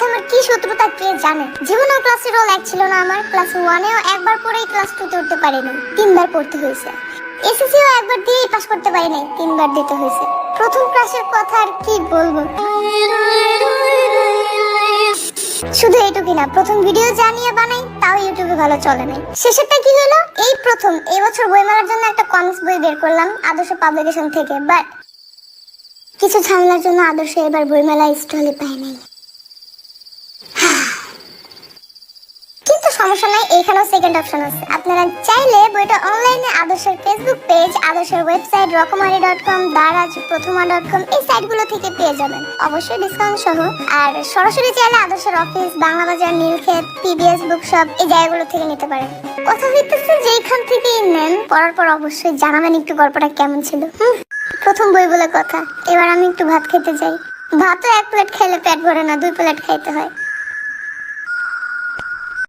সাথে আমার কি শত্রুতা কে জানে। জীবনেও ক্লাসের রোল এক ছিল না আমার। ক্লাস 1-এও একবার পড়েই ক্লাস 2-তে উঠতে পারিনি, 3বার পড়তে হয়েছে। এসএসসিও একবার দিয়েই পাস করতে পারি নাই, 3বার দিতে হয়েছে। প্রথম ক্লাসের কথা আর কি বলবো। শুধু এইটুকুই না, প্রথম ভিডিও জানিয়ে বানাই তাও ইউটিউবে ভালো চলে নাই। শেষেরটা কি হলো, এই প্রথম এবছর বইমেলার জন্য একটা কমিক্স বই বের করলাম আদর্শ পাবলিকেশন থেকে, বাট কিছু ঝামেলার জন্য আদর্শ এবার বইমেলা স্টলে পায় নাই। কিন্তু সমস্যা নাই, এখানেও সেকেন্ড অপশন আছে। আপনারা চাইলে বইটা অনলাইনে আদর্শের ফেসবুক পেজ, আদর্শের ওয়েবসাইট রকমারি.com, দারাজ, প্রথমা.com এই সাইটগুলো থেকে পেয়ে যাবেন, অবশ্যই ডিসকাউন্ট সহ। আর সরাসরি চাইলে আদর্শের office, Banglabazar, Nilkhet, PBS bookshop এই জায়গাগুলো থেকে নিতে পারেন। কথা হইতেছে যেখান থেকেই নেন, পড়ার পর অবশ্যই জানাবেন একটু গল্পটা কেমন ছিল। প্রথম বই বলে কথা, এবার আমি একটু ভাত খেতে যাই। ভাতও 1 প্লেট খেলে পেট ভরে না, 2 প্লেট খাইতে হয়।